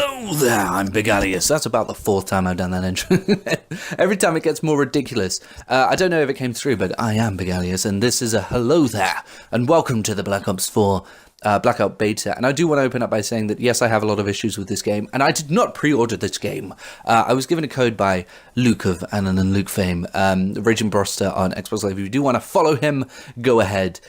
Hello there, I'm Big Alias. That's about the fourth time I've done that intro. Every time it gets more ridiculous. I don't know if it came through, but I am Big Alias, and this is a hello there, and welcome to the Black Ops 4 Blackout beta. And I do want to open up by saying that, yes, I have a lot of issues with this game, and I did not pre-order this game. I was given a code by Luke of Anon and Luke fame, Raging Broster on Xbox Live. If you do want to follow him, go ahead.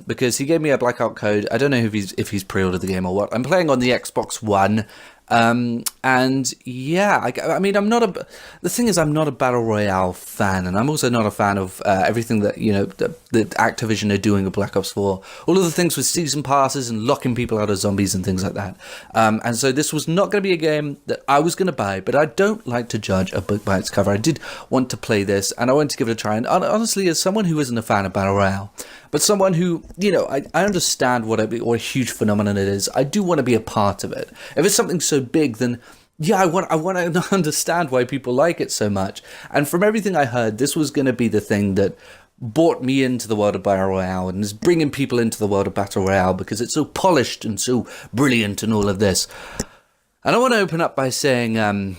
Because he gave me a Blackout code. I don't know if he's pre-ordered the game or what. I'm playing on the Xbox One. And yeah, I mean, the thing is, I'm not a Battle Royale fan, and I'm also not a fan of everything that, that Activision are doing with Black Ops 4. All of the things with season passes and locking people out of zombies and things like that. And so this was not going to be a game that I was going to buy, but I don't like to judge a book by its cover. I did want to play this, and I wanted to give it a try. And honestly, as someone who isn't a fan of Battle Royale, but someone who, I understand what a huge phenomenon it is. I do want to be a part of it. If it's something so big, then yeah, I want to understand why people like it so much. And from everything I heard, this was going to be the thing that brought me into the world of Battle Royale and is bringing people into the world of Battle Royale because it's so polished and so brilliant and all of this. And I want to open up by saying, no.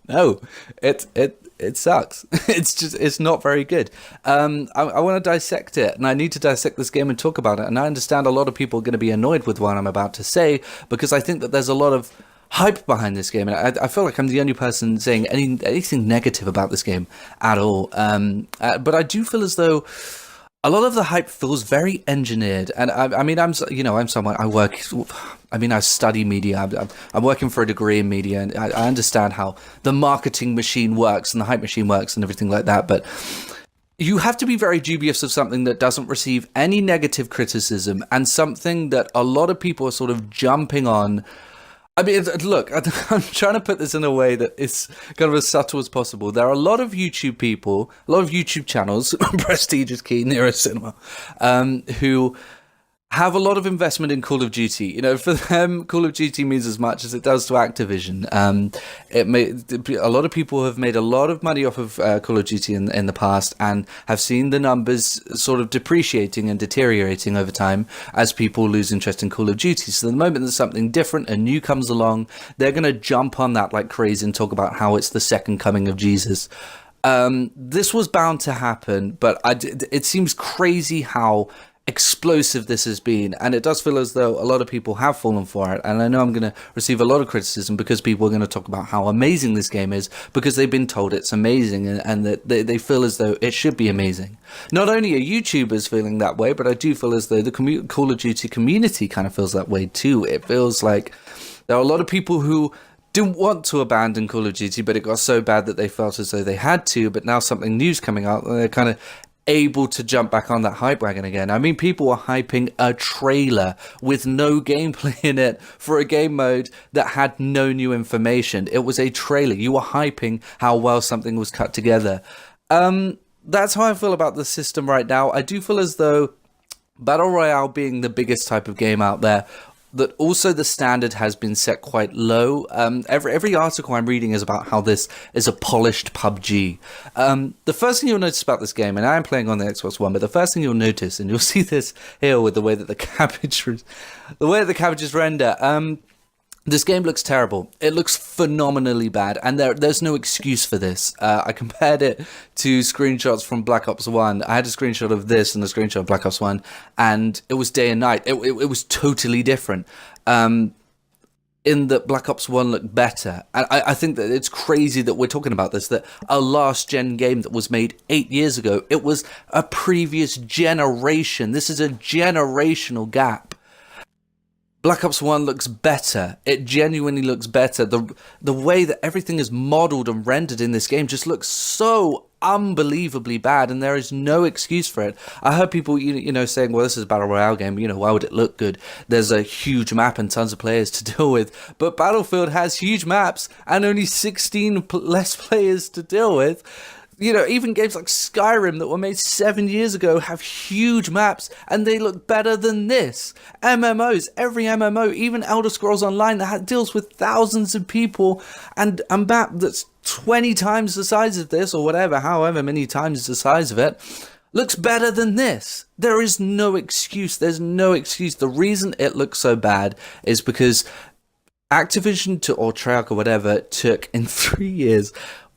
No, it sucks. It's not very good. I want to dissect it, and I need to dissect this game and talk about it. And I understand a lot of people are going to be annoyed with what I'm about to say, because I think that there's a lot of hype behind this game, and I feel like I'm the only person saying anything negative about this game at all. But I do feel as though a lot of the hype feels very engineered, and I'm someone, I study media. I'm working for a degree in media, and I understand how the marketing machine works and the hype machine works and everything like that. But you have to be very dubious of something that doesn't receive any negative criticism, and something that a lot of people are sort of jumping on. I mean, look, I'm trying to put this in a way that is kind of as subtle as possible. There are a lot of YouTube people, a lot of YouTube channels, Prestige is key, Nero Cinema, who have a lot of investment in Call of Duty. For them, Call of Duty means as much as it does to Activision. A lot of people have made a lot of money off of Call of Duty in the past, and have seen the numbers sort of depreciating and deteriorating over time as people lose interest in Call of Duty. So the moment that something different and new comes along, they're going to jump on that like crazy and talk about how it's the second coming of Jesus. This was bound to happen, but it seems crazy how explosive this has been, and it does feel as though a lot of people have fallen for it. And I know I'm going to receive a lot of criticism because people are going to talk about how amazing this game is because they've been told it's amazing, and that they feel as though it should be amazing. Not only are YouTubers feeling that way, but I do feel as though the Call of Duty community kind of feels that way too. It feels like there are a lot of people who didn't want to abandon Call of Duty, but it got so bad that they felt as though they had to. But now something new's coming out, and they're kind of able to jump back on that hype wagon again. I mean, people were hyping a trailer with no gameplay in it for a game mode that had no new information. It was a trailer. You were hyping how well something was cut together. That's how I feel about the system right now. I do feel as though Battle Royale being the biggest type of game out there, that also the standard has been set quite low. Every article I'm reading is about how this is a polished PUBG. The first thing you'll notice about this game, and I am playing on the Xbox One, but the first thing you'll notice, and you'll see this here with the way that the cabbages render, this game looks terrible. It looks phenomenally bad, and there's no excuse for this. I compared it to screenshots from Black Ops 1. I had a screenshot of this and a screenshot of Black Ops 1, and it was day and night. It was totally different. In that Black Ops 1 looked better. And I think that it's crazy that we're talking about this, that a last-gen game that was made 8 years ago, it was a previous generation. This is a generational gap. Black Ops 1 looks better. It genuinely looks better. The way that everything is modeled and rendered in this game just looks so unbelievably bad, and there is no excuse for it. I heard people, saying, well, this is a Battle Royale game, why would it look good? There's a huge map and tons of players to deal with. But Battlefield has huge maps and only 16 less players to deal with. Even games like Skyrim that were made 7 years ago have huge maps, and they look better than this. MMOs, every MMO, even Elder Scrolls Online, that deals with thousands of people, and a map that's 20 times the size of this, or whatever, however many times the size of it, looks better than this. There is no excuse. There's no excuse. The reason it looks so bad is because Activision or Treyarch or whatever took in 3 years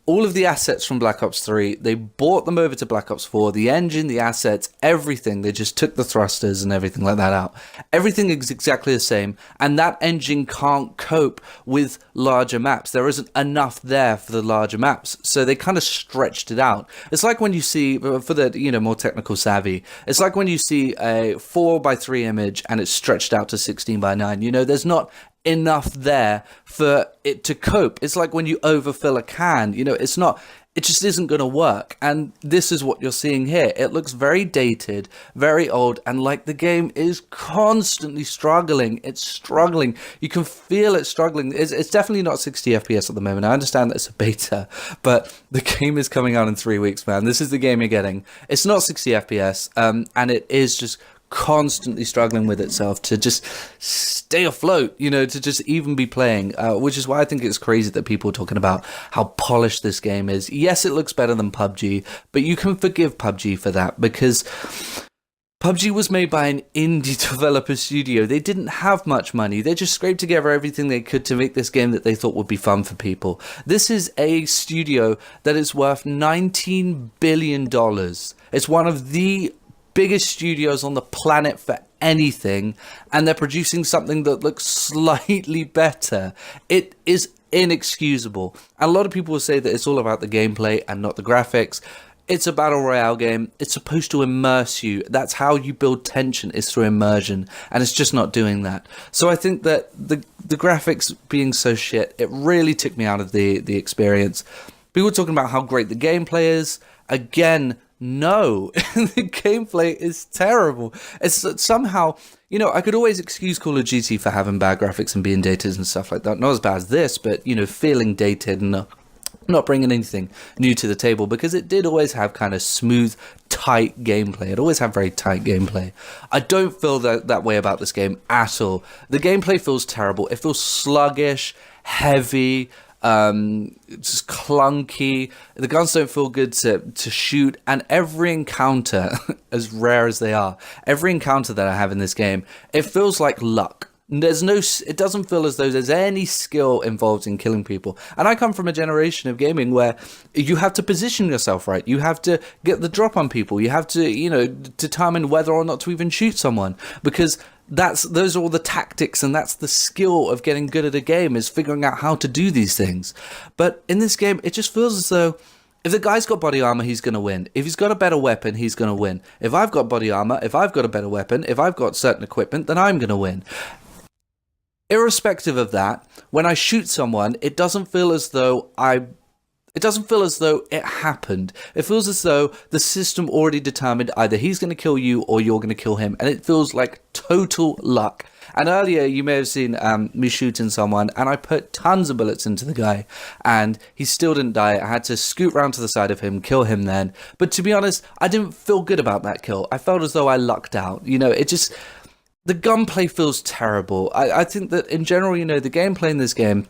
all of the assets from Black Ops 3, they bought them over to Black Ops 4, the engine, the assets, everything. They just took the thrusters and everything like that out. Everything is exactly the same, and that engine can't cope with larger maps. There isn't enough there for the larger maps, so they kind of stretched it out. It's like when you see, for the more technical savvy, it's like when you see a 4:3 image and it's stretched out to 16:9. There's not enough there for it to cope. It's like when you overfill a can, it just isn't going to work. And this is what you're seeing here. It looks very dated, very old, and like the game is constantly struggling. It's struggling. You can feel it struggling. It's definitely not 60 FPS at the moment. I understand that it's a beta, but the game is coming out in 3 weeks, man. This is the game you're getting. It's not 60 FPS, and it is just constantly struggling with itself to just stay afloat, to just even be playing, which is why I think it's crazy that people are talking about how polished this game is. Yes, it looks better than PUBG, but you can forgive PUBG for that because PUBG was made by an indie developer studio. They didn't have much money. They just scraped together everything they could to make this game that they thought would be fun for people. This is a studio that is worth $19 billion. It's one of the biggest studios on the planet for anything, and they're producing something that looks slightly better. It is inexcusable. And a lot of people will say that it's all about the gameplay and not the graphics. It's a battle royale game. It's supposed to immerse you. That's how you build tension, is through immersion, and it's just not doing that. So I think that the graphics being so shit, it really took me out of the experience. People talking about how great the gameplay is. Again, no, the gameplay is terrible. It's somehow, I could always excuse Call of Duty for having bad graphics and being dated and stuff like that. Not as bad as this, but, feeling dated and not bringing anything new to the table, because it did always have kind of smooth, tight gameplay. It always had very tight gameplay. I don't feel that way about this game at all. The gameplay feels terrible. It feels sluggish, heavy, just clunky. The guns don't feel good to shoot, and every encounter, as rare as they are, every encounter that I have in this game, it feels like luck. It doesn't feel as though there's any skill involved in killing people. And I come from a generation of gaming where you have to position yourself right. You have to get the drop on people. You have to, determine whether or not to even shoot someone, because those are all the tactics, and that's the skill of getting good at a game, is figuring out how to do these things. But in this game, it just feels as though if the guy's got body armor, he's going to win. If he's got a better weapon, he's going to win. If I've got body armor, if I've got a better weapon, if I've got certain equipment, then I'm going to win. Irrespective of that, when I shoot someone, it doesn't feel as though it happened. It feels as though the system already determined either he's going to kill you or you're going to kill him. And it feels like total luck. And earlier you may have seen me shooting someone, and I put tons of bullets into the guy and he still didn't die. I had to scoot round to the side of him, kill him then. But to be honest, I didn't feel good about that kill. I felt as though I lucked out. The gunplay feels terrible. I think that in general, the gameplay in this game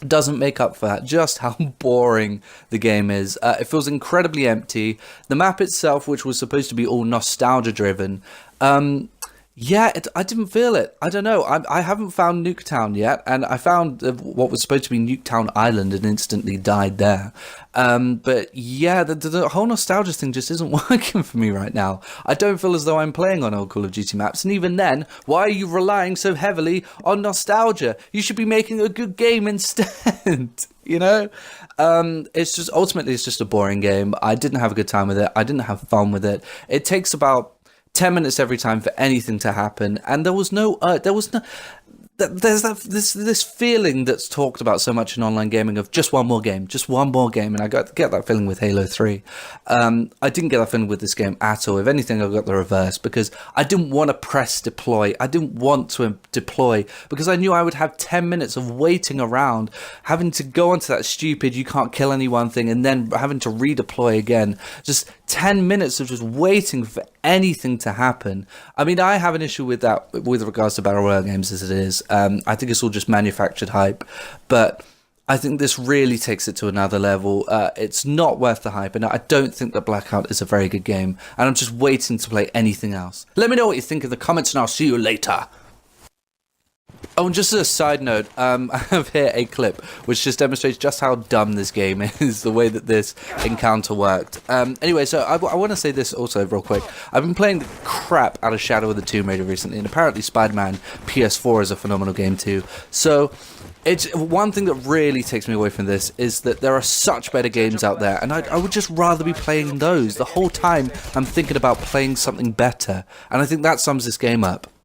doesn't make up for that, just how boring the game is. It feels incredibly empty. The map itself, which was supposed to be all nostalgia driven, I didn't feel it. I don't know. I haven't found Nuketown yet, and I found what was supposed to be Nuketown Island and instantly died there. But yeah, the whole nostalgia thing just isn't working for me right now. I don't feel as though I'm playing on old Call of Duty maps, and even then, why are you relying so heavily on nostalgia? You should be making a good game instead. It's just a boring game. I didn't have a good time with it. I didn't have fun with it. It takes about 10 minutes every time for anything to happen, and there's this feeling that's talked about so much in online gaming of just one more game, and I get that feeling with Halo 3. I didn't get that feeling with this game at all. If anything, I got the reverse, because I didn't want to press deploy. I didn't want to deploy because I knew I would have 10 minutes of waiting around, having to go onto that stupid you can't kill anyone thing, and then having to redeploy again. Just 10 minutes of just waiting for anything to happen. I mean, I have an issue with that with regards to battle royale games as it is. I think it's all just manufactured hype, but I think this really takes it to another level. It's not worth the hype, and I don't think that Blackout is a very good game, and I'm just waiting to play anything else. Let me know what you think in the comments, and I'll see you later. Oh, and just as a side note, I have here a clip which just demonstrates just how dumb this game is, the way that this encounter worked. Anyway, so I want to say this also real quick. I've been playing the crap out of Shadow of the Tomb Raider recently, and apparently Spider-Man PS4 is a phenomenal game too. So it's one thing that really takes me away from this is that there are such better games out there, and I would just rather be playing those. The whole time I'm thinking about playing something better, and I think that sums this game up.